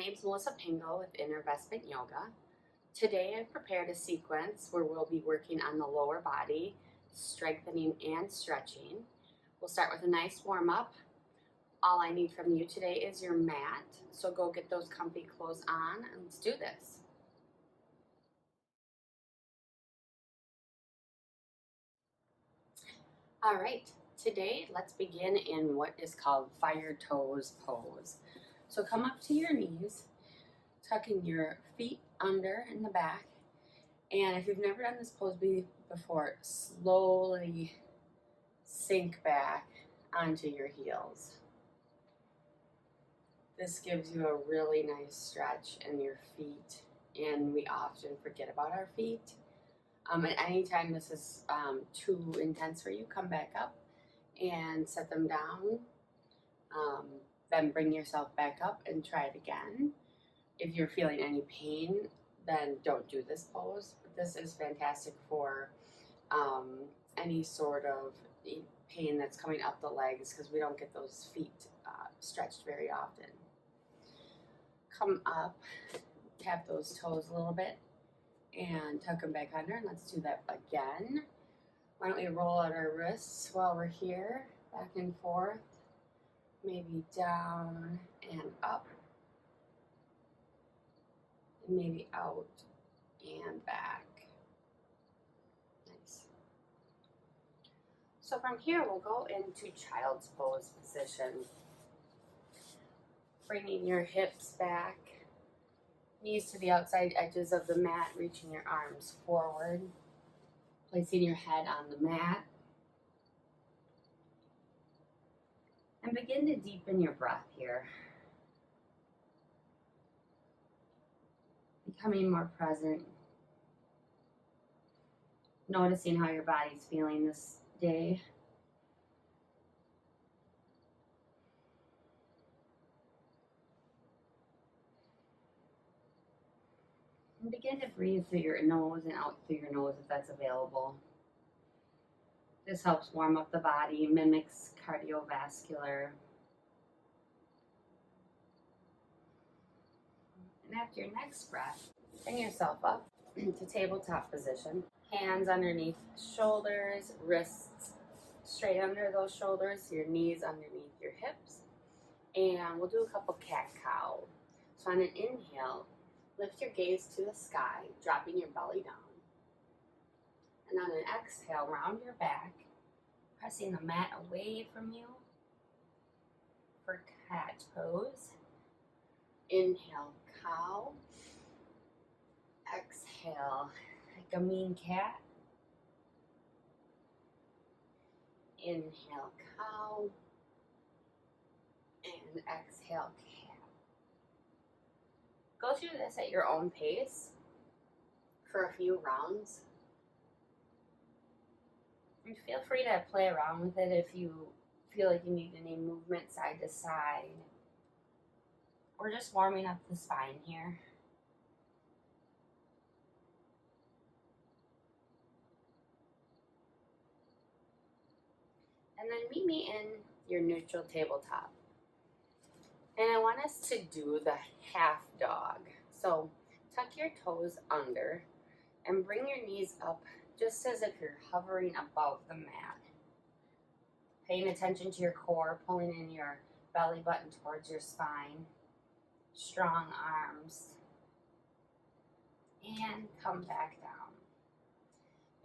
name's Melissa Pingo with Investment Yoga. Today I've prepared a sequence where we'll be working on the lower body, strengthening and stretching. We'll start with a nice warm up. All I need from you today is your mat, so go get those comfy clothes on and let's do this. All right, today let's begin in what is called fire toes pose. So come up to your knees, tucking your feet under in the back. And if you've never done this pose before, slowly sink back onto your heels. This gives you a really nice stretch in your feet, and we often forget about our feet. At any time this is too intense for you, come back up and set them down. Then bring yourself back up and try it again. If you're feeling any pain, then don't do this pose. But this is fantastic for any sort of pain that's coming up the legs, because we don't get those feet stretched very often. Come up, tap those toes a little bit, and tuck them back under, and let's do that again. Why don't we roll out our wrists while we're here, back and forth, maybe down and up, and maybe out and back. Nice. So from here, we'll go into child's pose position. Bringing your hips back, knees to the outside edges of the mat, reaching your arms forward, placing your head on the mat, and begin to deepen your breath here. Becoming more present, noticing how your body's feeling this day. And begin to breathe through your nose and out through your nose if that's available. This helps warm up the body, mimics cardiovascular. And after your next breath, bring yourself up to tabletop position. Hands underneath shoulders, wrists straight under those shoulders, your knees underneath your hips. And we'll do a couple cat-cow. So on an inhale, lift your gaze to the sky, dropping your belly down. And on an exhale, round your back, pressing the mat away from you for cat pose. Inhale, cow. Exhale, like a mean cat. Inhale, cow. And exhale, cat. Go through this at your own pace for a few rounds. And feel free to play around with it if you feel like you need any movement side to side. We're just warming up the spine here. And then meet me in your neutral tabletop. And I want us to do the half dog. So tuck your toes under and bring your knees up just as if you're hovering above the mat. Paying attention to your core, pulling in your belly button towards your spine. Strong arms. And come back down.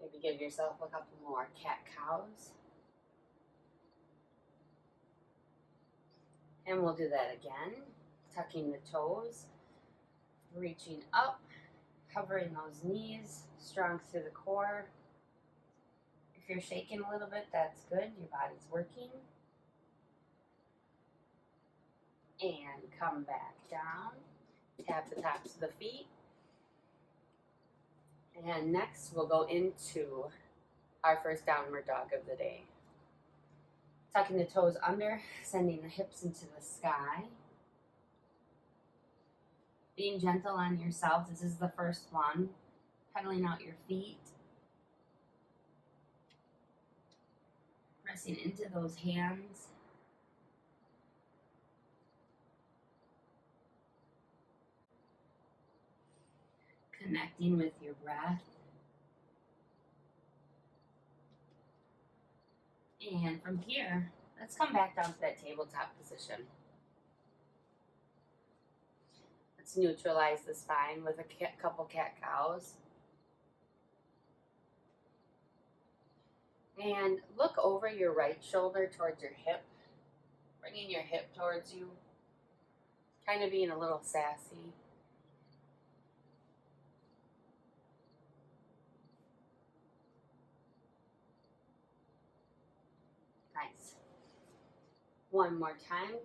Maybe give yourself a couple more cat-cows. And we'll do that again, tucking the toes, reaching up, hovering those knees, strong through the core. If you're shaking a little bit, that's good, your body's working. And come back down, tap the tops of the feet. And next we'll go into our first downward dog of the day. Tucking the toes under, sending the hips into the sky. Being gentle on yourself. This is the first one. Pedaling out your feet. Pressing into those hands. Connecting with your breath. And from here, let's come back down to that tabletop position. Let's neutralize the spine with a couple cat-cows. And look over your right shoulder towards your hip, bringing your hip towards you, kind of being a little sassy. Nice. One more time,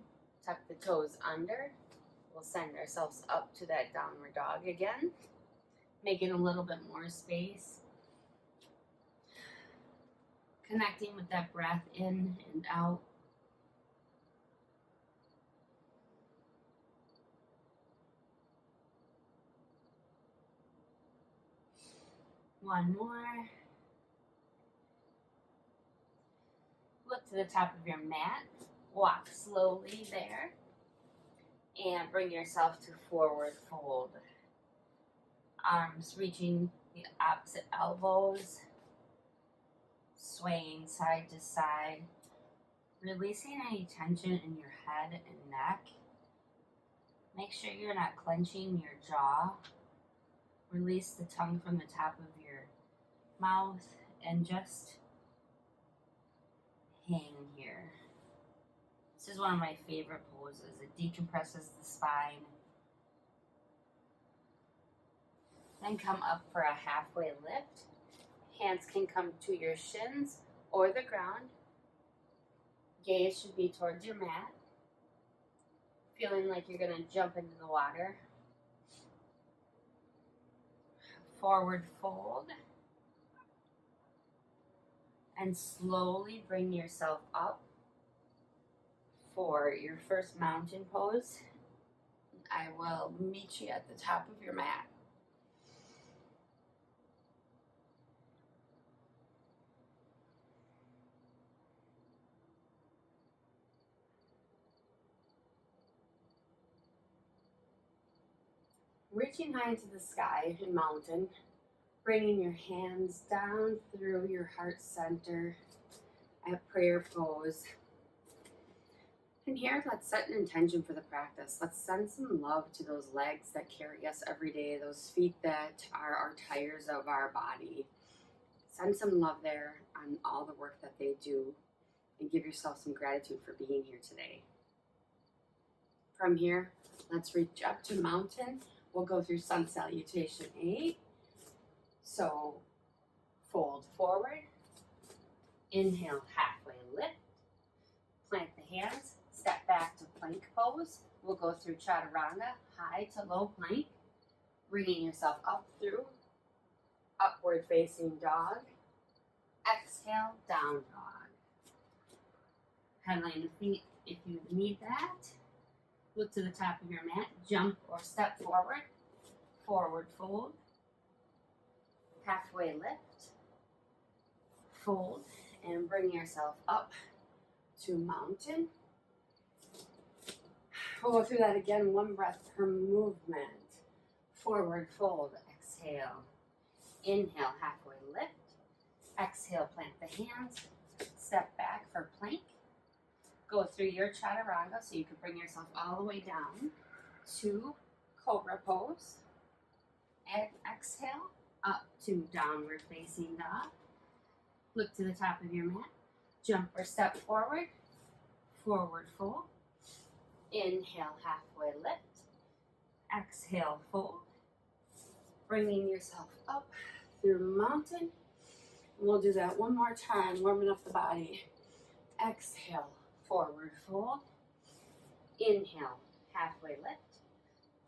tuck the toes under. We'll send ourselves up to that downward dog again, making a little bit more space. Connecting with that breath in and out. One more. Look to the top of your mat. Walk slowly there. And bring yourself to forward fold. Arms reaching the opposite elbows. Swaying side to side. Releasing any tension in your head and neck. Make sure you're not clenching your jaw. Release the tongue from the top of your mouth and just hang here. This is one of my favorite poses. It decompresses the spine. Then come up for a halfway lift. Hands can come to your shins or the ground. Gaze should be towards your mat. Feeling like you're going to jump into the water. Forward fold. And slowly bring yourself up for your first mountain pose. I will meet you at the top of your mat. Reaching high into the sky in mountain, bringing your hands down through your heart center at prayer pose. And here, let's set an intention for the practice. Let's send some love to those legs that carry us every day, those feet that are our tires of our body. Send some love there on all the work that they do, and give yourself some gratitude for being here today. From here, let's reach up to mountain. We'll go through sun salutation 8. So fold forward, inhale, halfway lift, plant the hands, step back to plank pose. We'll go through chaturanga, high to low plank, bringing yourself up through upward facing dog. Exhale, down dog. Headline the feet if you need that. Look to the top of your mat, jump or step forward, forward fold, halfway lift, fold, and bring yourself up to mountain. We'll go through that again, one breath per movement. Forward fold, exhale, inhale, halfway lift, exhale, plant the hands, step back for plank. Go through your chaturanga so you can bring yourself all the way down to cobra pose. And exhale, up to downward facing dog. Look to the top of your mat. Jump or step forward, forward fold. Inhale, halfway lift. Exhale, fold. Bringing yourself up through mountain. We'll do that one more time, warming up the body. Exhale, forward fold. Inhale, halfway lift.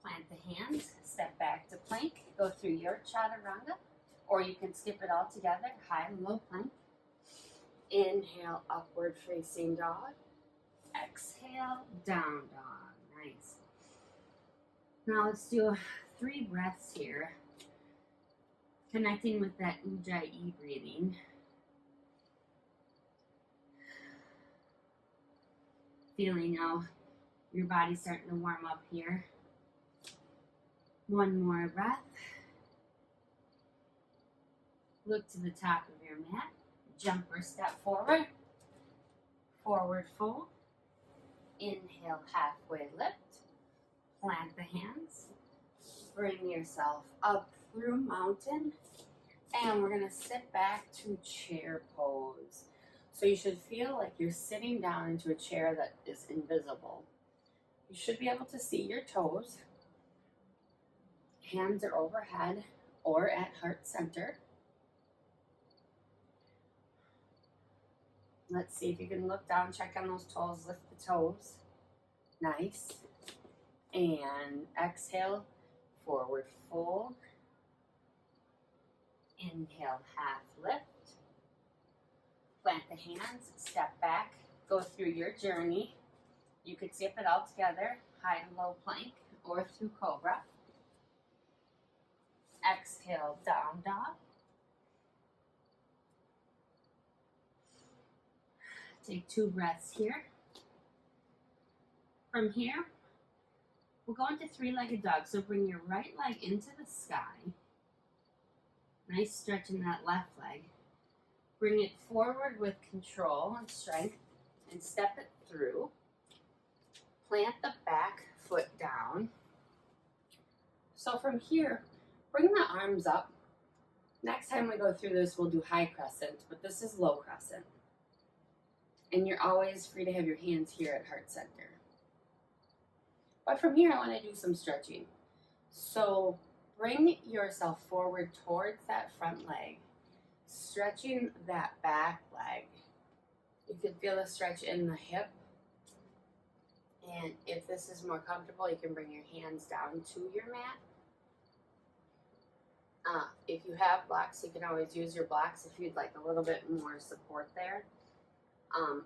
Plant the hands, step back to plank. Go through your chaturanga, or you can skip it all together, high and low plank. Inhale, upward facing dog. Exhale, down dog. Nice. Now let's do 3 breaths here, connecting with that Ujjayi breathing. Feeling now your body starting to warm up here. One more breath. Look to the top of your mat. Jump or step forward. Forward fold. Inhale, halfway lift. Plant the hands. Bring yourself up through mountain. And we're going to sit back to chair pose. So you should feel like you're sitting down into a chair that is invisible. You should be able to see your toes. Hands are overhead or at heart center. Let's see if you can look down, check on those toes, lift the toes. Nice. And exhale, forward fold. Inhale, half lift. Plant the hands, step back, go through your journey. You could skip it all together, high and low plank, or through cobra. Exhale, down dog. Take 2 breaths here. From here, we'll go into 3-legged dog. So bring your right leg into the sky. Nice stretch in that left leg. Bring it forward with control and strength and step it through. Plant the back foot down. So from here, bring the arms up. Next time we go through this, we'll do high crescent, but this is low crescent. And you're always free to have your hands here at heart center. But from here, I want to do some stretching. So bring yourself forward towards that front leg, stretching that back leg. You can feel a stretch in the hip. And if this is more comfortable, you can bring your hands down to your mat. If you have blocks, you can always use your blocks if you'd like a little bit more support there.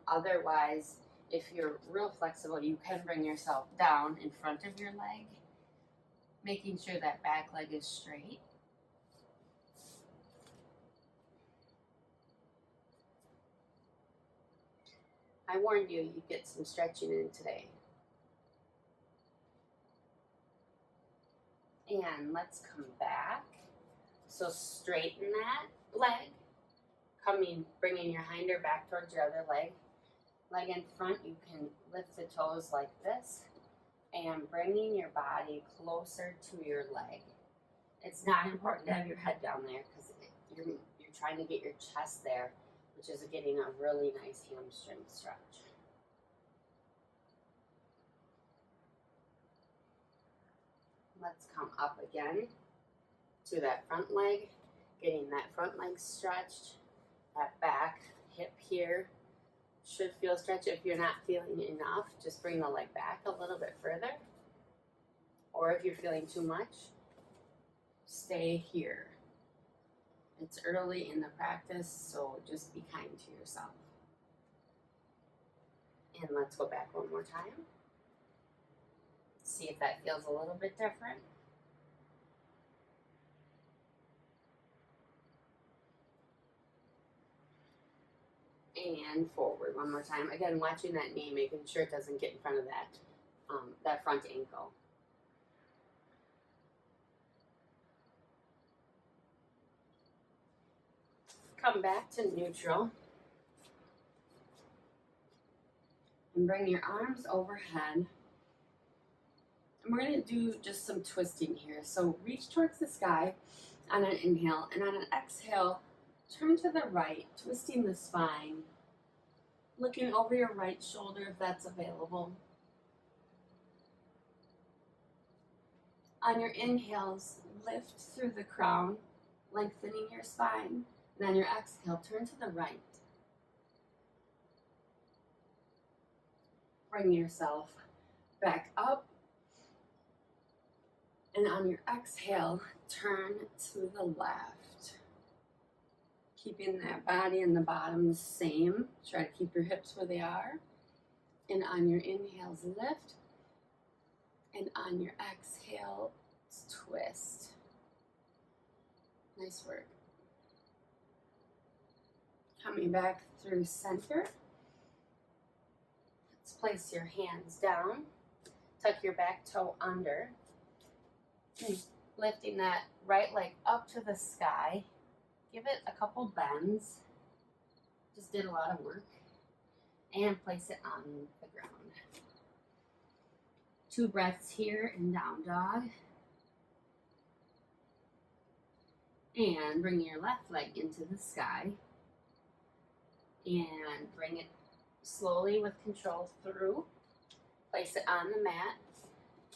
Otherwise, if you're real flexible, you can bring yourself down in front of your leg, making sure that back leg is straight. I warned you, you'd get some stretching in today. And let's come back. So straighten that leg. Bringing your hinder back towards your other leg. Leg in front, you can lift the toes like this and bringing your body closer to your leg. It's not important to have your head down there because you're trying to get your chest there, which is getting a really nice hamstring stretch. Let's come up again to that front leg, getting that front leg stretched. That back hip here should feel stretched. If you're not feeling enough, just bring the leg back a little bit further. Or if you're feeling too much, stay here. It's early in the practice, so just be kind to yourself. And let's go back one more time. See if that feels a little bit different. And forward one more time. Again, watching that knee, making sure it doesn't get in front of that front ankle. Come back to neutral. And bring your arms overhead. And we're going to do just some twisting here. So reach towards the sky on an inhale, and on an exhale, turn to the right, twisting the spine, looking over your right shoulder if that's available. On your inhales, lift through the crown, lengthening your spine, and on your exhale, turn to the right. Bring yourself back up, and on your exhale, turn to the left. Keeping that body and the bottom the same. Try to keep your hips where they are. And on your inhales, lift. And on your exhale, twist. Nice work. Coming back through center. Let's place your hands down. Tuck your back toe under. Lifting that right leg up to the sky. Give it a couple bends. Just did a lot of work. And place it on the ground. 2 breaths here in down dog. And bring your left leg into the sky. And bring it slowly with control through. Place it on the mat.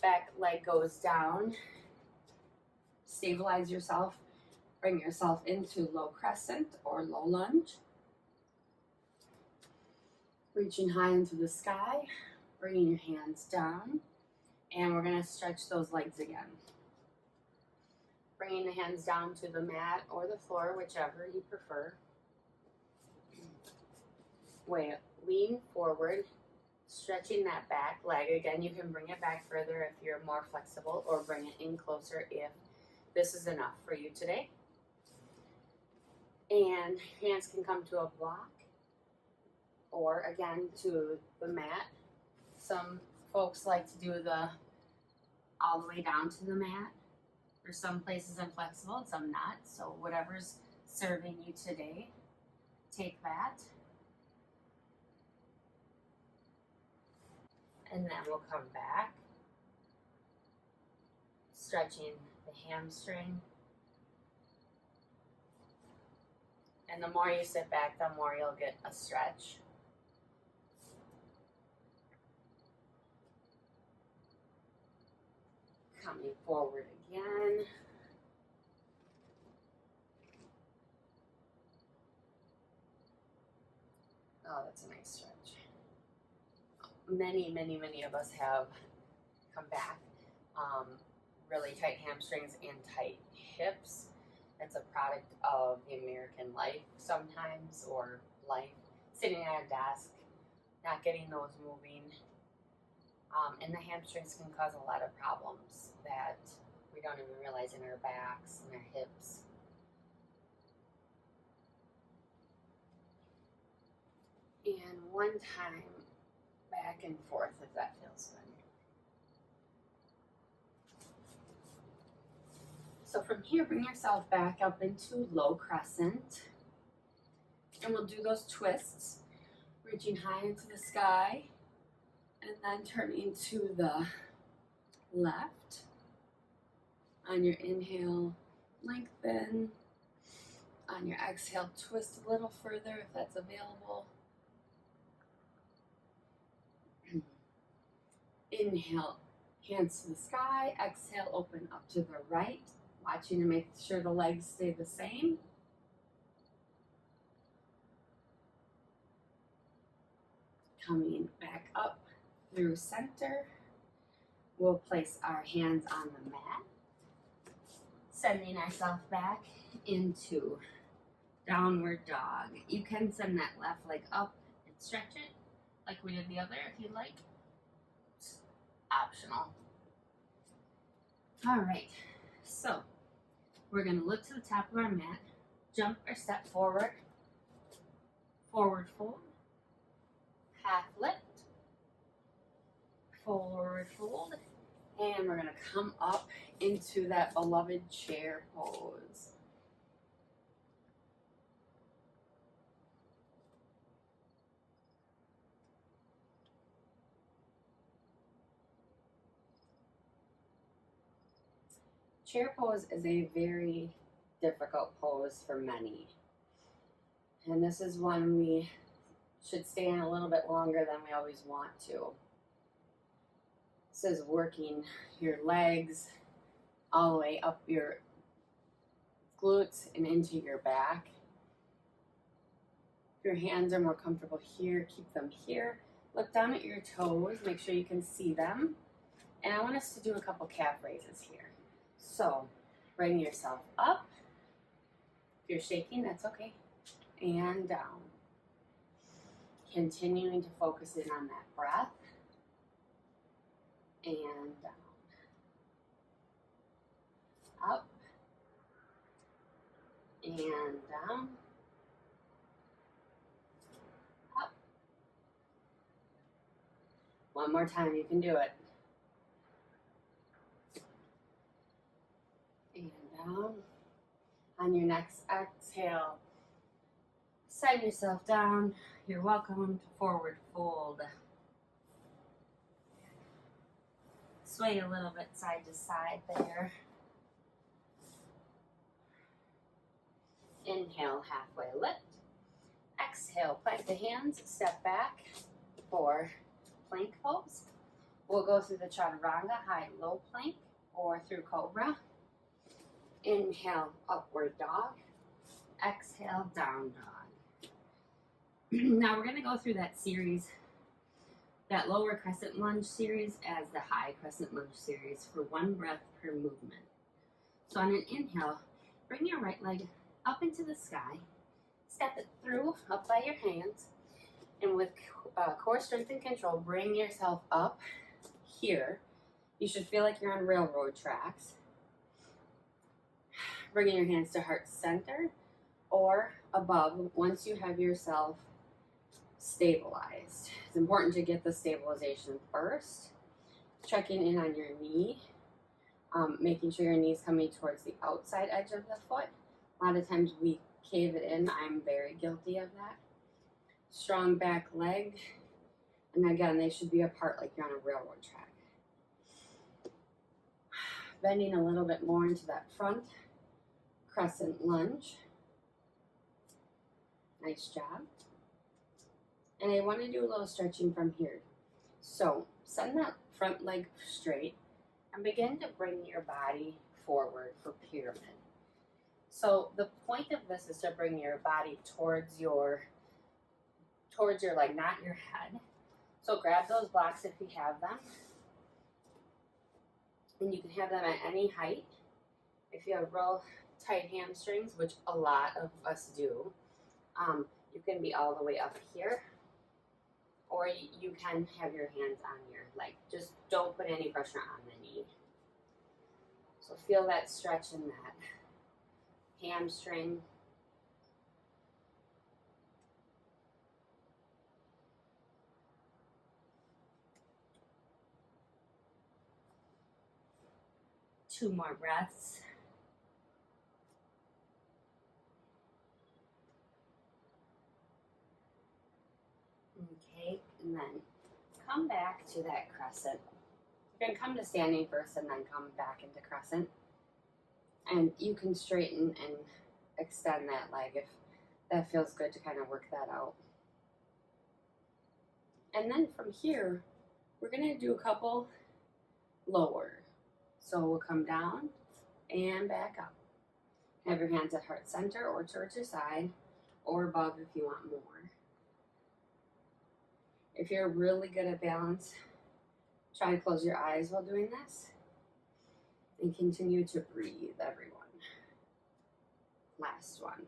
Back leg goes down. Stabilize yourself. Bring yourself into low crescent or low lunge. Reaching high into the sky. Bringing your hands down. And we're going to stretch those legs again. Bringing the hands down to the mat or the floor, whichever you prefer. Lean forward, stretching that back leg. Again, you can bring it back further if you're more flexible, or bring it in closer if this is enough for you today. And hands can come to a block, or again to the mat. Some folks like to do the all the way down to the mat. For some places I'm flexible and some not. So whatever's serving you today, take that. And then we'll come back, stretching the hamstring. And the more you sit back, the more you'll get a stretch. Coming forward again. Oh, that's a nice stretch. Many of us have come back. Really tight hamstrings and tight hips. It's a product of the American life sometimes, or life sitting at a desk, not getting those moving. And the hamstrings can cause a lot of problems that we don't even realize in our backs and our hips. And one time, back and forth if that feels good. So from here, bring yourself back up into low crescent. And we'll do those twists, reaching high into the sky, and then turning to the left. On your inhale, lengthen. On your exhale, twist a little further if that's available. Inhale, hands to the sky. Exhale, open up to the right. Watching to make sure the legs stay the same. Coming back up through center. We'll place our hands on the mat. Sending ourselves back into downward dog. You can send that left leg up and stretch it like we did the other if you'd like. It's optional. All right, so we're gonna look to the top of our mat, jump or step forward, forward fold, half lift, forward fold, and we're gonna come up into that beloved chair pose. Chair pose is a very difficult pose for many. And this is one we should stay in a little bit longer than we always want to. This is working your legs all the way up your glutes and into your back. If your hands are more comfortable here, keep them here. Look down at your toes, make sure you can see them. And I want us to do a couple calf raises here. So bring yourself up. If you're shaking, that's okay. And down. Continuing to focus in on that breath. And down. Up. And down. Up. One more time, you can do it. And down. On your next exhale, set yourself down. You're welcome to forward fold. Sway a little bit side to side there. Inhale, halfway lift. Exhale, plant the hands, step back for plank pose. We'll go through the chaturanga, high low plank, or through cobra. Inhale, upward dog. Exhale, down dog. Now we're going to go through that series, that lower crescent lunge series as the high crescent lunge series for 1 breath per movement. So on an inhale, bring your right leg up into the sky, step it through up by your hands, and with core strength and control, bring yourself up here. You should feel like you're on railroad tracks. Bringing your hands to heart center or above once you have yourself stabilized. It's important to get the stabilization first. Checking in on your knee, making sure your knee is coming towards the outside edge of the foot. A lot of times we cave it in. I'm very guilty of that. Strong back leg. And again, they should be apart like you're on a railroad track. Bending a little bit more into that front crescent lunge. Nice job. And I want to do a little stretching from here. So send that front leg straight and begin to bring your body forward for pyramid. So the point of this is to bring your body towards your leg, not your head. So grab those blocks if you have them. And you can have them at any height. If you have real tight hamstrings, which a lot of us do, you can be all the way up here, or you can have your hands on your leg. Just don't put any pressure on the knee. So feel that stretch in that hamstring. Two more breaths. Okay, and then come back to that crescent. You're going to come to standing first and then come back into crescent. And you can straighten and extend that leg if that feels good to kind of work that out. And then from here, we're going to do a couple lower. So we'll come down and back up. Have your hands at heart center or towards your side or above if you want more. If you're really good at balance, try to close your eyes while doing this. And continue to breathe, everyone. Last one.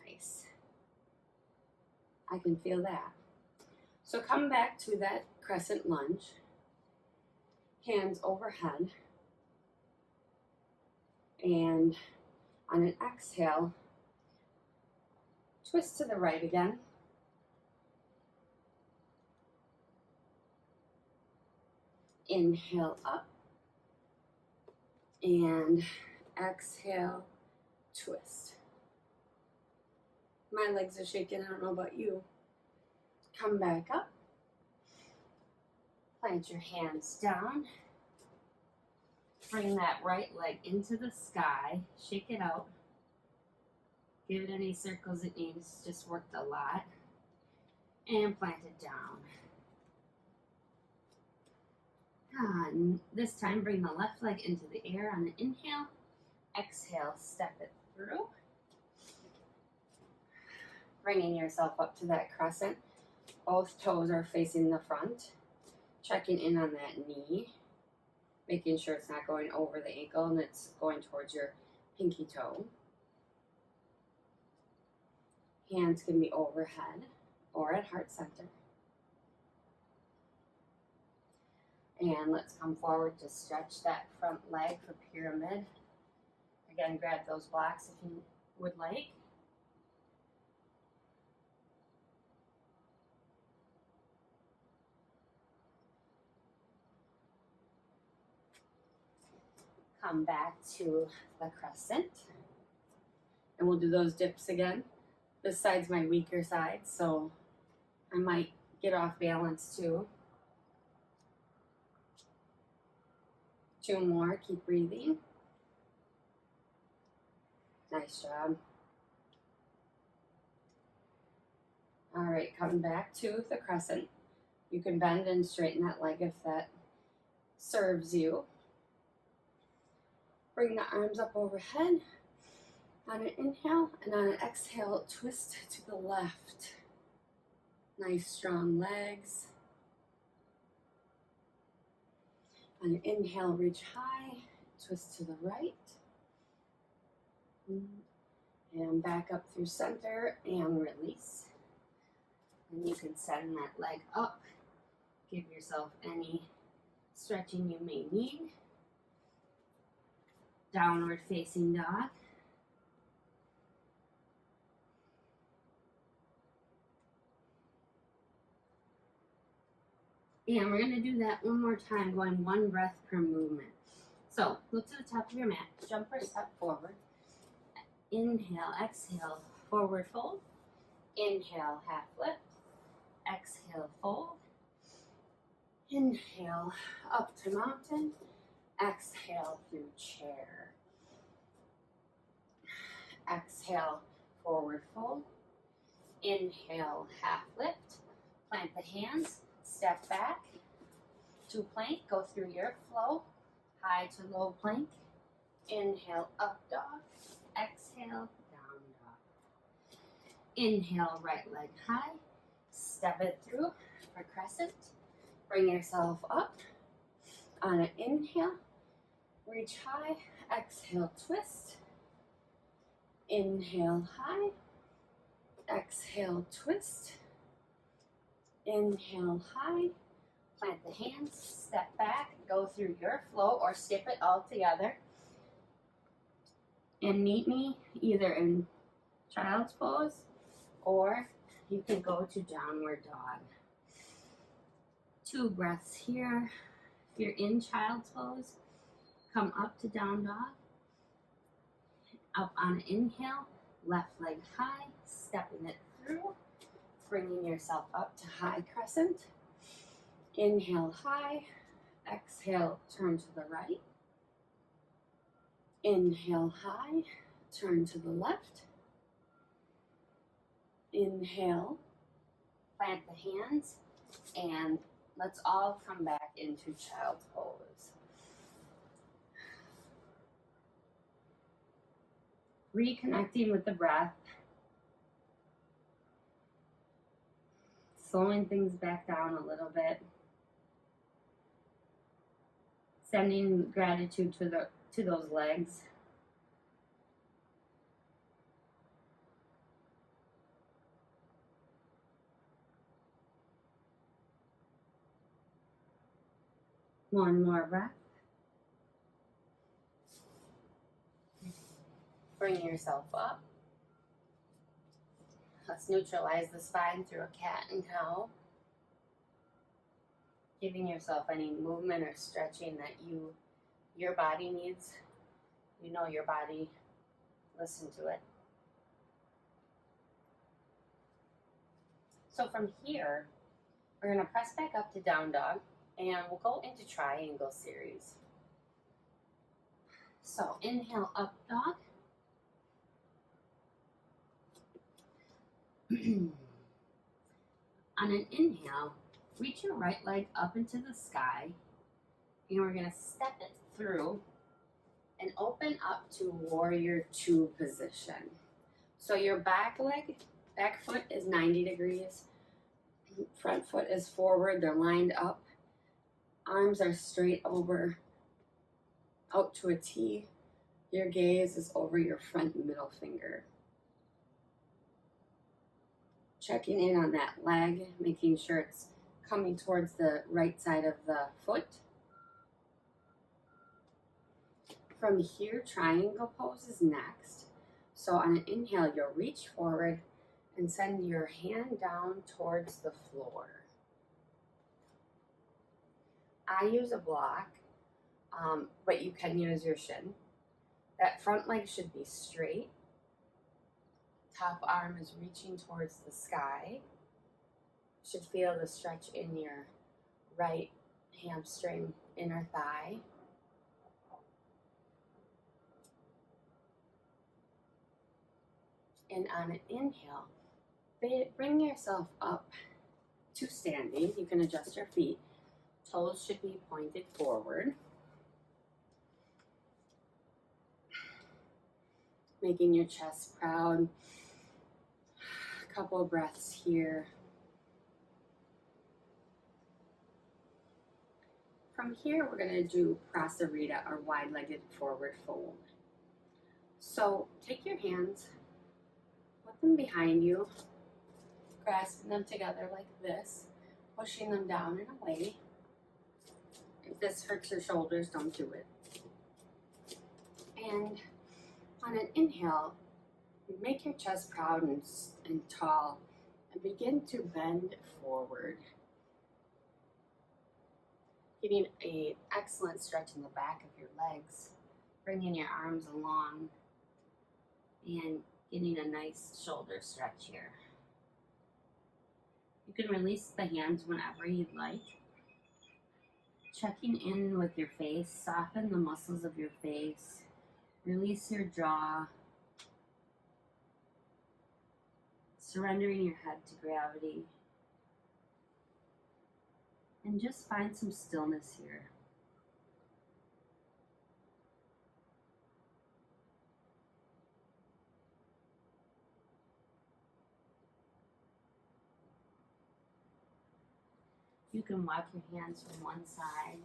Nice. I can feel that. So come back to that crescent lunge. Hands overhead. And on an exhale, twist to the right again. Inhale up. And exhale, twist. My legs are shaking, I don't know about you. Come back up. Plant your hands down. Bring that right leg into the sky. Shake it out. Give it any circles it needs. Just worked a lot. And plant it down. And this time, bring the left leg into the air on the inhale. Exhale, step it through. Bringing yourself up to that crescent. Both toes are facing the front. Checking in on that knee. Making sure it's not going over the ankle and it's going towards your pinky toe. Hands can be overhead or at heart center. And let's come forward to stretch that front leg for pyramid. Again, grab those blocks if you would like. Come back to the crescent. And we'll do those dips again. This side's my weaker side, so I might get off balance too. 2 more, keep breathing. Nice job. All right, coming back to the crescent. You can bend and straighten that leg if that serves you. Bring the arms up overhead. On an inhale, and on an exhale, twist to the left. Nice strong legs. On an inhale, reach high, twist to the right. And back up through center and release. And you can send that leg up. Give yourself any stretching you may need. Downward facing dog. And we're going to do that one more time, going 1 breath per movement. So look to the top of your mat, jump or step forward. Inhale, exhale, forward fold. Inhale, half lift. Exhale, fold. Inhale, up to mountain. Exhale through chair. Exhale, forward fold. Inhale, half lift. Plant the hands. Step back to plank, go through your flow, high to low plank. Inhale, up dog. Exhale, down dog. Inhale, right leg high. Step it through for crescent. Bring yourself up. On an inhale, reach high. Exhale, twist. Inhale, high. Exhale, twist. Inhale high, plant the hands, step back, go through your flow or skip it all together. And meet me either in child's pose or you can go to downward dog. 2 breaths here. If you're in child's pose, come up to down dog. Up on an inhale, left leg high, stepping it through. Bringing yourself up to high crescent. Inhale high, exhale, turn to the right. Inhale high, turn to the left. Inhale, plant the hands, and let's all come back into child's pose. Reconnecting with the breath. Slowing things back down a little bit. Sending gratitude to those legs. One more breath. Bring yourself up. Let's neutralize the spine through a cat and cow. Giving yourself any movement or stretching that your body needs. You know your body. Listen to it. So from here, we're going to press back up to down dog and we'll go into triangle series. So inhale, up dog. On an inhale, reach your right leg up into the sky, and we're going to step it through and open up to warrior 2 position. So your back foot is 90 degrees, front foot is forward, they're lined up, arms are straight over, out to a T, your gaze is over your front middle finger. Checking in on that leg, making sure it's coming towards the right side of the foot. From here, triangle pose is next. So on an inhale, you'll reach forward and send your hand down towards the floor. I use a block, but you can use your shin. That front leg should be straight. top arm is reaching towards the sky. You should feel the stretch in your right hamstring, inner thigh. And on an inhale, bring yourself up to standing. You can adjust your feet. Toes should be pointed forward. Making your chest proud. A couple of breaths here. From here, we're going to do prasarita, or wide-legged forward fold. So take your hands, put them behind you, grasping them together like this, pushing them down and away. If this hurts your shoulders, don't do it. And on an inhale, make your chest proud and tall, and begin to bend forward. Getting an excellent stretch in the back of your legs, bringing your arms along, and getting a nice shoulder stretch here. You can release the hands whenever you'd like. Checking in with your face, soften the muscles of your face, release your jaw, surrendering your head to gravity. And just find some stillness here. You can walk your hands from one side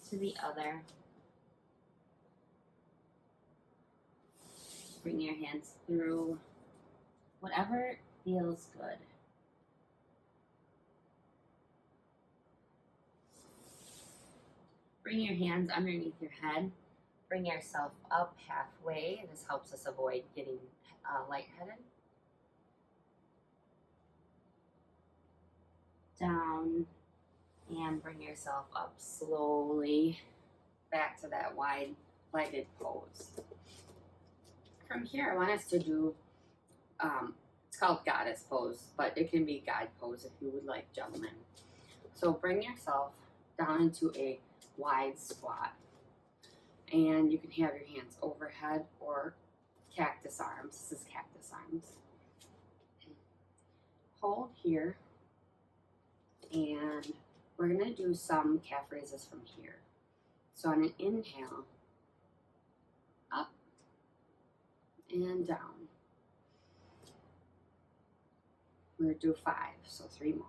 to the other. Bring your hands through whatever feels good. Bring your hands underneath your head. Bring yourself up halfway. This helps us avoid getting lightheaded. Down, and bring yourself up slowly back to that wide-legged pose. From here, I want us to do, it's called goddess pose, but it can be guide pose if you would like, gentlemen. So bring yourself down into a wide squat, and you can have your hands overhead or cactus arms. This is cactus arms. Hold here, and we're going to do some calf raises from here. So on an inhale, up and down. We're going to do 5, so 3 more.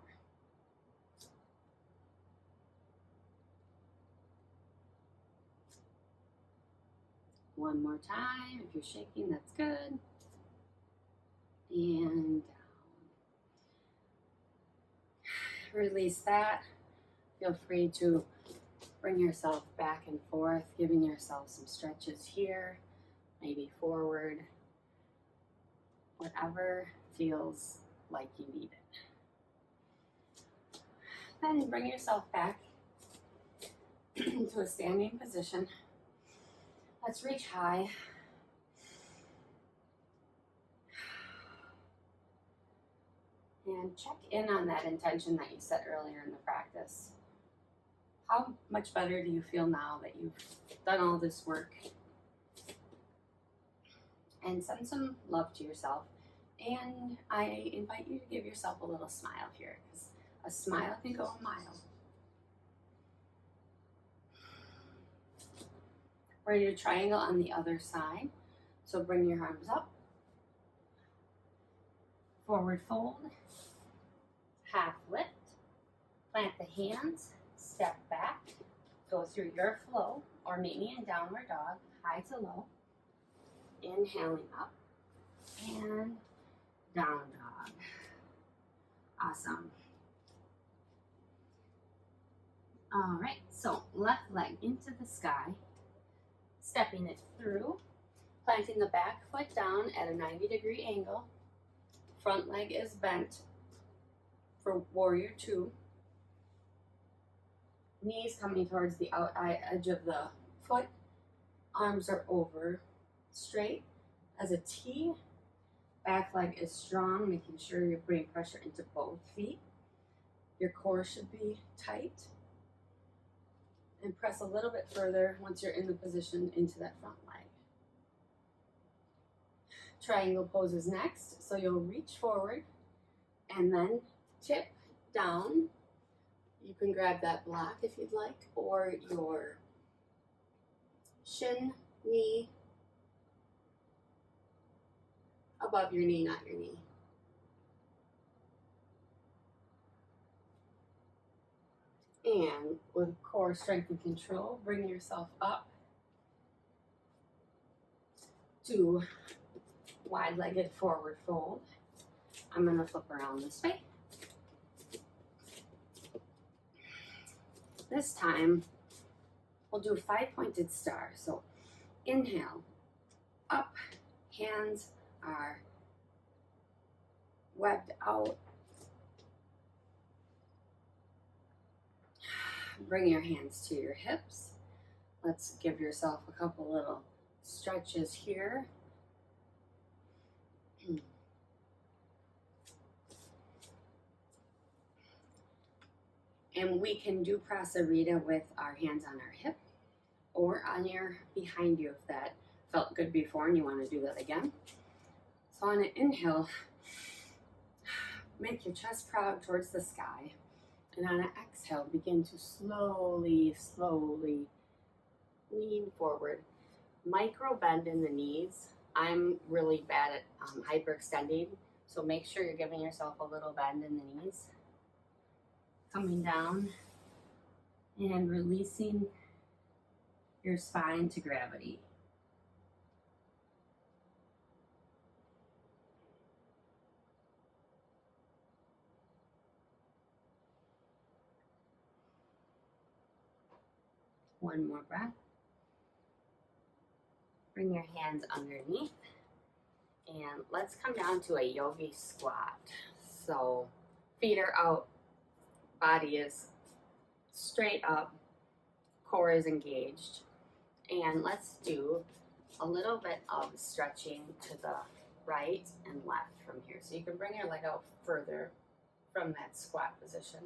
One more time. If you're shaking, that's good. And down. Release that. Feel free to bring yourself back and forth, giving yourself some stretches here, maybe forward, whatever feels like you need it. Then bring yourself back to a standing position. Let's reach high. And check in on that intention that you set earlier in the practice. How much better do you feel now that you've done all this work? And send some love to yourself. And I invite you to give yourself a little smile here, because a smile can go a mile. We're going to do a triangle on the other side. So bring your arms up. Forward fold. Half lift. Plant the hands. Step back. Go through your flow, or meet me in downward dog, high to low. Inhaling up and down dog. Awesome. All right, so left leg into the sky. Stepping it through, planting the back foot down at a 90-degree angle. Front leg is bent for warrior 2. Knees coming towards the edge of the foot. Arms are over, straight as a T. Back leg is strong, making sure you're putting pressure into both feet. Your core should be tight. And press a little bit further once you're in the position into that front leg. Triangle pose is next. So you'll reach forward and then tip down. You can grab that block if you'd like, or your shin, knee, above your knee, not your knee. And with core strength and control, bring yourself up to wide-legged forward fold. I'm going to flip around this way. This time, we'll do a 5-pointed star. So inhale, up, hands are webbed out. Bring your hands to your hips. Let's give yourself a couple little stretches here. And we can do Prasarita with our hands on our hip or on your behind you if that felt good before and you want to do that again. So on an inhale, make your chest proud towards the sky. And on an exhale, begin to slowly, slowly lean forward. Micro bend in the knees. I'm really bad at hyperextending, so make sure you're giving yourself a little bend in the knees. Coming down and releasing your spine to gravity. One more breath. Bring your hands underneath and let's come down to a yogi squat. So feet are out, body is straight up, core is engaged. And let's do a little bit of stretching to the right and left from here. So you can bring your leg out further from that squat position.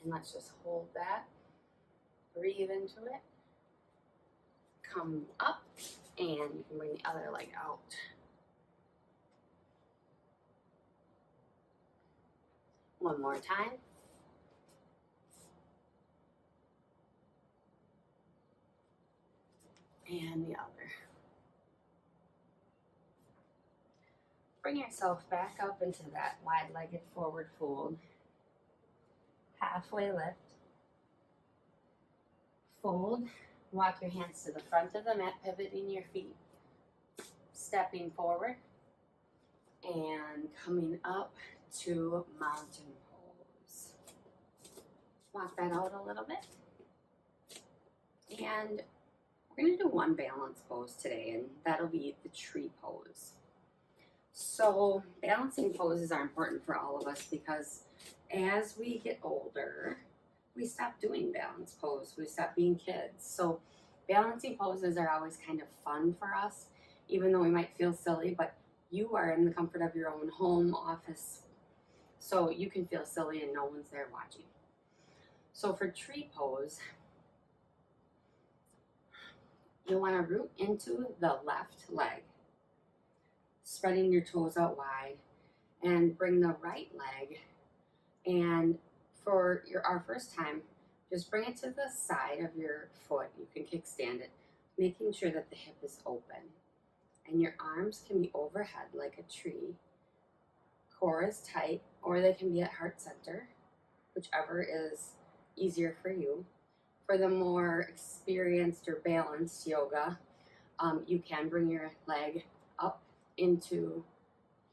And let's just hold that. Breathe into it. Come up and you can bring the other leg out. One more time. And the other. Bring yourself back up into that wide-legged forward fold. Halfway lift. Fold. Walk your hands to the front of the mat, pivoting your feet. Stepping forward. And coming up to mountain pose. Walk that out a little bit. And we're going to do one balance pose today, and that'll be the tree pose. So balancing poses are important for all of us because as we get older, we stop doing balance pose. We stop being kids. So balancing poses are always kind of fun for us, even though we might feel silly, but you are in the comfort of your own home, office, so you can feel silly and no one's there watching. So for tree pose, you want to root into the left leg, spreading your toes out wide, and bring the right leg. And for our first time, just bring it to the side of your foot. You can kickstand it, making sure that the hip is open. And your arms can be overhead like a tree. Core is tight, or they can be at heart center, whichever is easier for you. For the more experienced or balanced yoga, you can bring your leg up into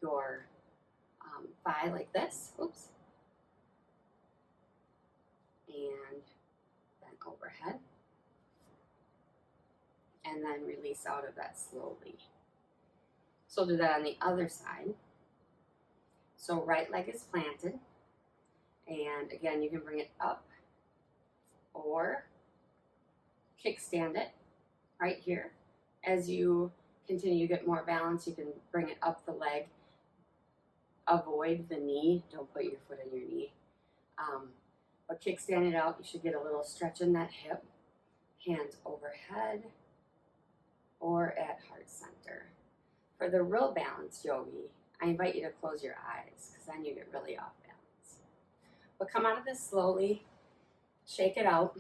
your thigh like this. Oops. And then overhead. And then release out of that slowly. So do that on the other side. So right leg is planted. And again, you can bring it up or kickstand it right here as you continue to get more balance, you can bring it up the leg. Avoid the knee. Don't put your foot on your knee. But kickstand it out. You should get a little stretch in that hip. Hands overhead or at heart center. For the real balance yogi, I invite you to close your eyes because then you get really off balance. But come out of this slowly, shake it out,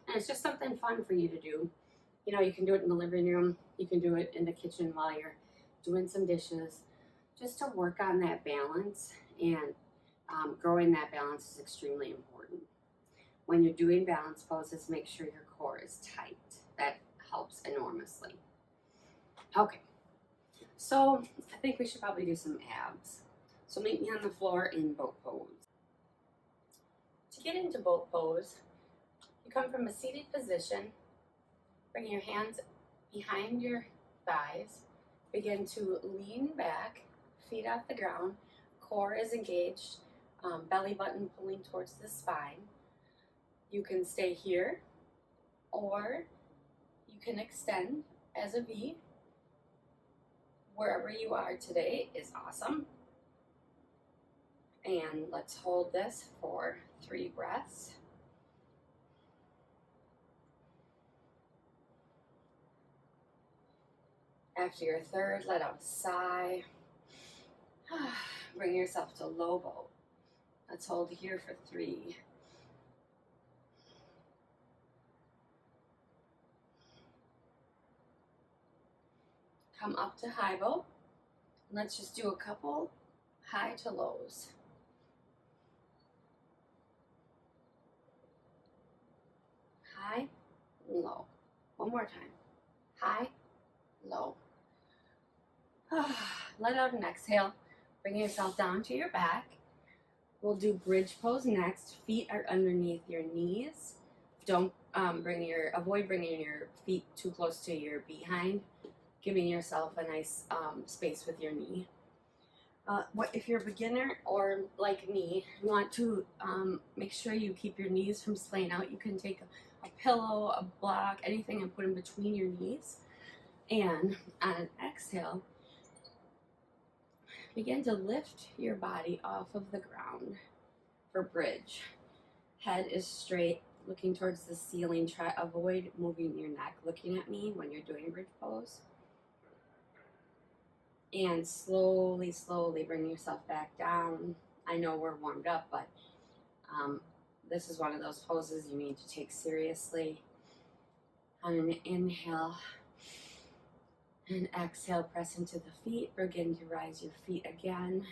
and it's just something fun for you to do. You know, you can do it in the living room, you can do it in the kitchen while you're doing some dishes, just to work on that balance, and growing that balance is extremely important. When you're doing balance poses, make sure your core is tight. That helps enormously. Okay, so I think we should probably do some abs. So meet me on the floor in boat pose. To get into boat pose, you come from a seated position, bring your hands behind your thighs, begin to lean back, feet off the ground, core is engaged, belly button pulling towards the spine. You can stay here, or you can extend as a V. Wherever you are today is awesome. And let's hold this for 3 breaths. After your third, let out a sigh. Bring yourself to low boat. Let's hold here for 3. Come up to high boat. Let's just do a couple high to lows. High, low. One more time. High, low. Let out an exhale. Bring yourself down to your back. We'll do bridge pose next. Feet are underneath your knees. Don't avoid bringing your feet too close to your behind, giving yourself a nice space with your knee. If you're a beginner or like me, you want to make sure you keep your knees from splaying out. You can take a pillow, a block, anything, and put in between your knees. And on an exhale, begin to lift your body off of the ground for bridge. Head is straight, looking towards the ceiling. Avoid moving your neck looking at me when you're doing bridge pose. And slowly, slowly bring yourself back down. I know we're warmed up, but this is one of those poses you need to take seriously. On an inhale and exhale, press into the feet. Begin to rise your feet again.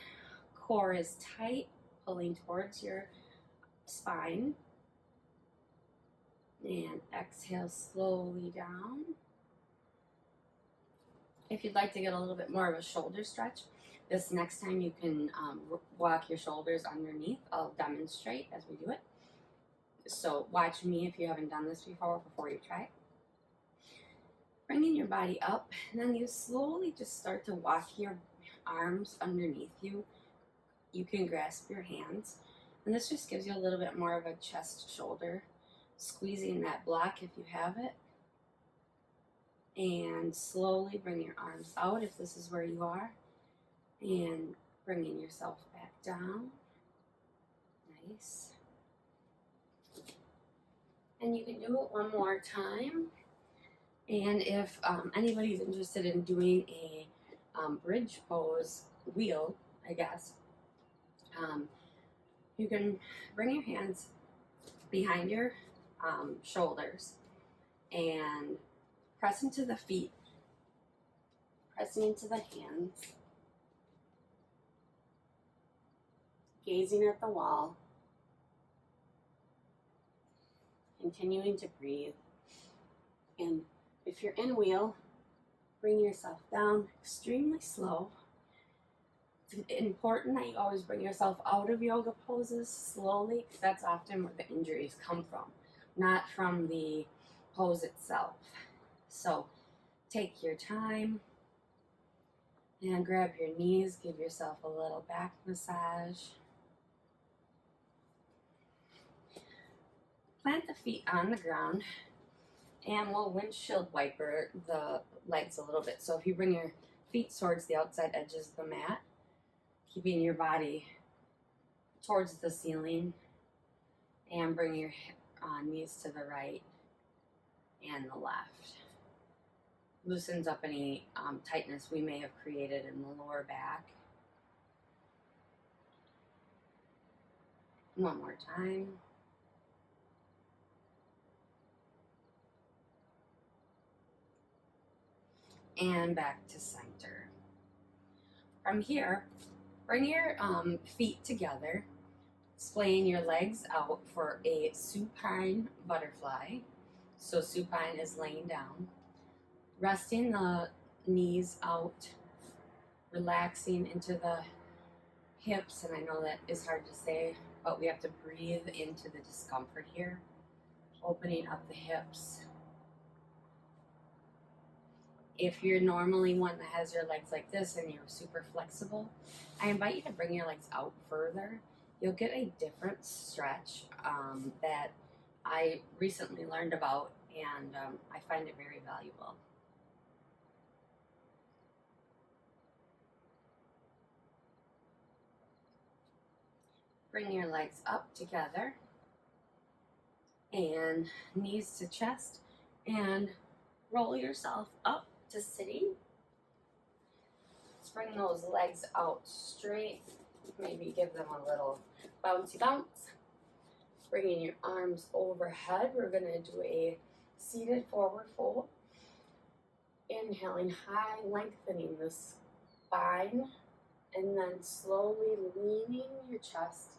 Core is tight, pulling towards your spine. And exhale slowly down. If you'd like to get a little bit more of a shoulder stretch, this next time you can walk your shoulders underneath. I'll demonstrate as we do it. So watch me if you haven't done this before you try. Bringing your body up, and then you slowly just start to walk your arms underneath you. You can grasp your hands, and this just gives you a little bit more of a chest shoulder, squeezing that block if you have it. And slowly bring your arms out if this is where you are, and bringing yourself back down. Nice. And you can do it one more time. And if anybody's interested in doing a bridge pose wheel, I guess, you can bring your hands behind your shoulders and press into the feet, pressing into the hands, gazing at the wall, continuing to breathe. And if you're in wheel, bring yourself down extremely slow. It's important that you always bring yourself out of yoga poses slowly, because that's often where the injuries come from, not from the pose itself. So take your time and grab your knees, give yourself a little back massage. Plant the feet on the ground, and we'll windshield wiper the legs a little bit. So if you bring your feet towards the outside edges of the mat, keeping your body towards the ceiling, and bring your knees to the right and the left. Loosens up any tightness we may have created in the lower back. One more time. And back to center. From here, bring your feet together, splaying your legs out for a supine butterfly. So supine is laying down. Resting the knees out, relaxing into the hips, and I know that is hard to say, but we have to breathe into the discomfort here. Opening up the hips. If you're normally one that has your legs like this and you're super flexible, I invite you to bring your legs out further. You'll get a different stretch that I recently learned about, and I find it very valuable. Bring your legs up together and knees to chest, and roll yourself up to sitting. Let's bring those legs out straight. Maybe give them a little bouncy bounce. Bringing your arms overhead. We're going to do a seated forward fold. Inhaling high, lengthening the spine, and then slowly leaning your chest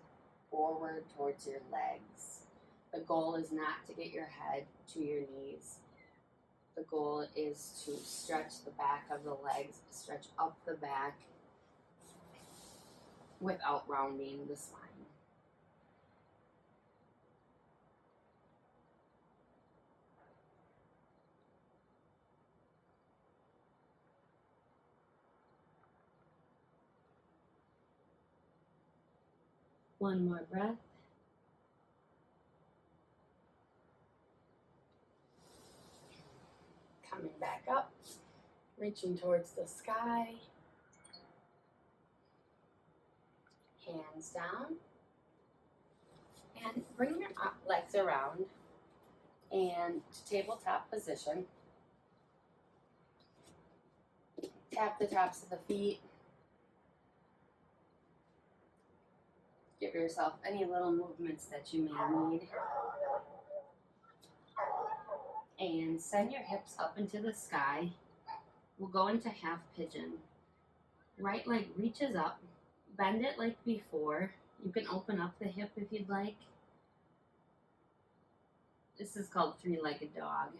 forward towards your legs. The goal is not to get your head to your knees. The goal is to stretch the back of the legs, stretch up the back without rounding the spine. One more breath. Coming back up, reaching towards the sky. Hands down. And bring your legs around and to tabletop position. Tap the tops of the feet. Give yourself any little movements that you may need. And send your hips up into the sky. We'll go into half pigeon. Right leg reaches up. Bend it like before. You can open up the hip if you'd like. This is called three-legged dog.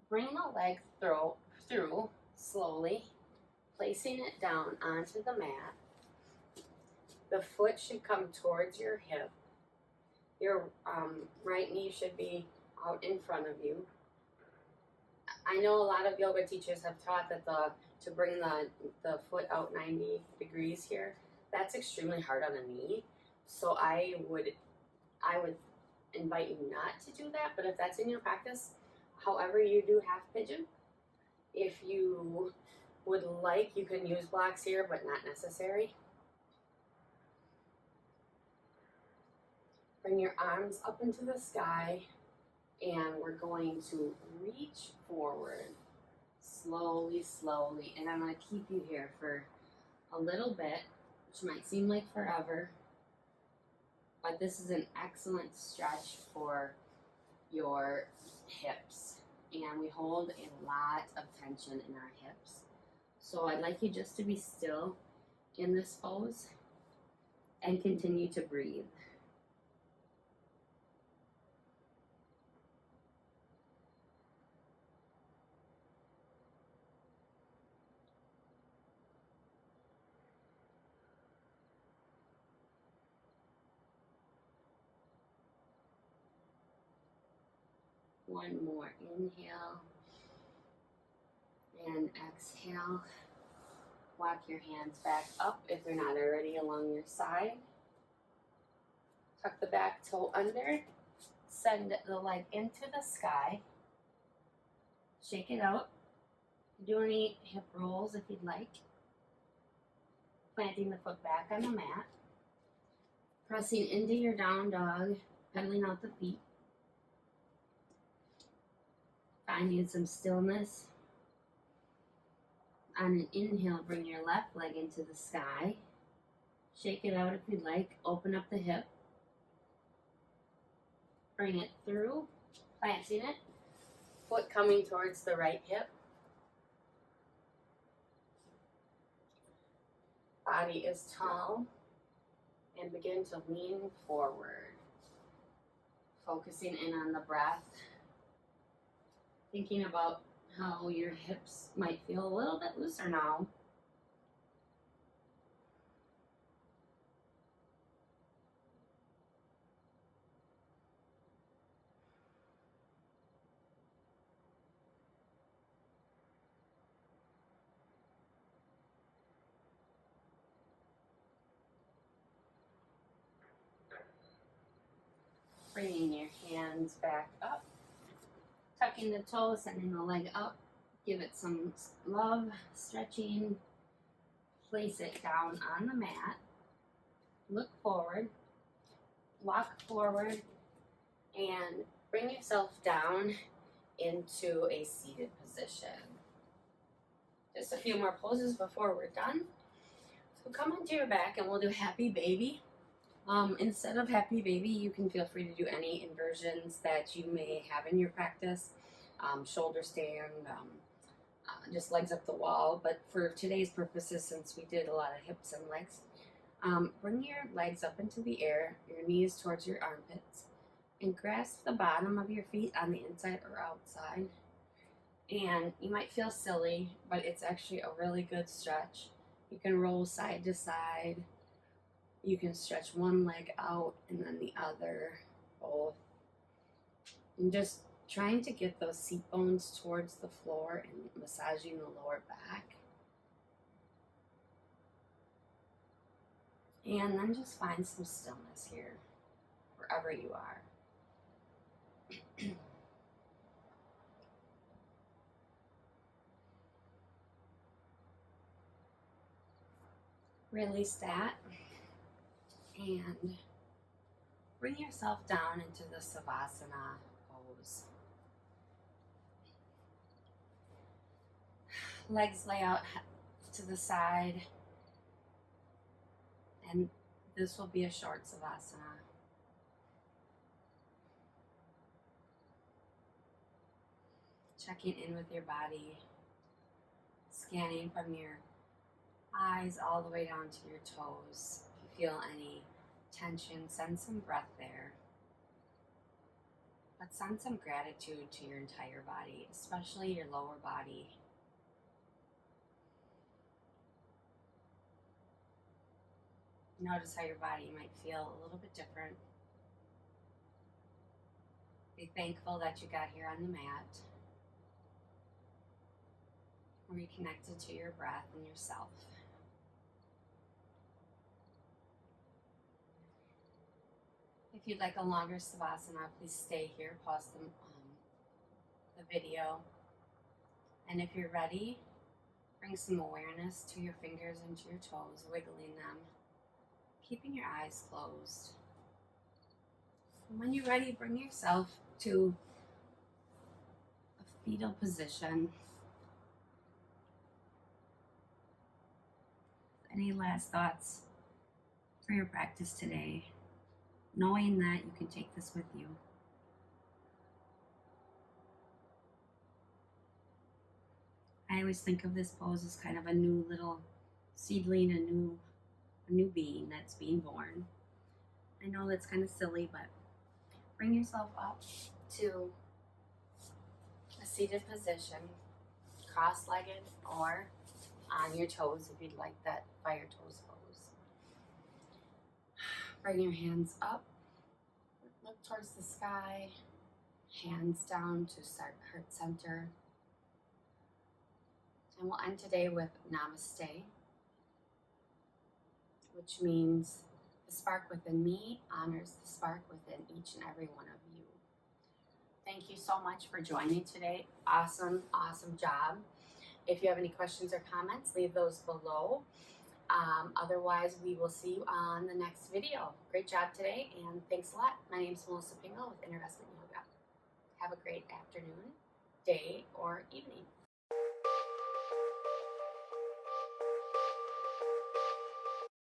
Bring the leg through slowly, placing it down onto the mat. The foot should come towards your hip. Your right knee should be out in front of you. I know a lot of yoga teachers have taught that to bring the foot out 90 degrees here, that's extremely hard on the knee. So I would invite you not to do that, but if that's in your practice, however you do half pigeon, if you would like, you can use blocks here, but not necessary. Bring your arms up into the sky, and we're going to reach forward slowly, slowly, and I'm going to keep you here for a little bit, which might seem like forever, but this is an excellent stretch for your hips, and we hold a lot of tension in our hips. So I'd like you just to be still in this pose and continue to breathe. One more inhale and exhale. Walk your hands back up if they're not already along your side. Tuck the back toe under. Send the leg into the sky. Shake it out. Do any hip rolls if you'd like. Planting the foot back on the mat. Pressing into your down dog, pedaling out the feet. Finding some stillness. On an inhale, bring your left leg into the sky. Shake it out if you'd like. Open up the hip. Bring it through, planting it. Foot coming towards the right hip. Body is tall. And begin to lean forward. Focusing in on the breath. Thinking about how your hips might feel a little bit looser now. Bringing your hands back up. Tucking the toes, sending the leg up. Give it some love, stretching. Place it down on the mat. Look forward. Walk forward. And bring yourself down into a seated position. Just a few more poses before we're done. So come onto your back and we'll do happy baby. Instead of happy baby, you can feel free to do any inversions that you may have in your practice. Shoulder stand, just legs up the wall. But for today's purposes, since we did a lot of hips and legs, bring your legs up into the air, your knees towards your armpits, and grasp the bottom of your feet on the inside or outside. And you might feel silly, but it's actually a really good stretch. You can roll side to side. You can stretch one leg out and then the other, both. And just trying to get those seat bones towards the floor and massaging the lower back. And then just find some stillness here, wherever you are. Release that. And bring yourself down into the Savasana pose. Legs lay out to the side. And this will be a short Savasana. Checking in with your body. Scanning from your eyes all the way down to your toes. If you feel any tension, send some breath there. But send some gratitude to your entire body, especially your lower body. Notice how your body might feel a little bit different. Be thankful that you got here on the mat. Reconnected to your breath and yourself. If you'd like a longer Savasana, please stay here, pause the video. And if you're ready, bring some awareness to your fingers and to your toes, wiggling them, keeping your eyes closed. And when you're ready, bring yourself to a fetal position. Any last thoughts for your practice today? Knowing that you can take this with you. I always think of this pose as kind of a new little seedling, a new being that's being born. I know that's kind of silly, but bring yourself up to a seated position, cross-legged or on your toes if you'd like that fire toes pose. Bring your hands up, look towards the sky, hands down to heart center. And we'll end today with Namaste, which means the spark within me honors the spark within each and every one of you. Thank thank you so much for joining today. Awesome, awesome job. If you have any questions or comments, leave those below. Otherwise, we will see you on the next video. Great job today, and thanks a lot. My name is Melissa Pingle with Investment Yoga. Have a great afternoon, day, or evening.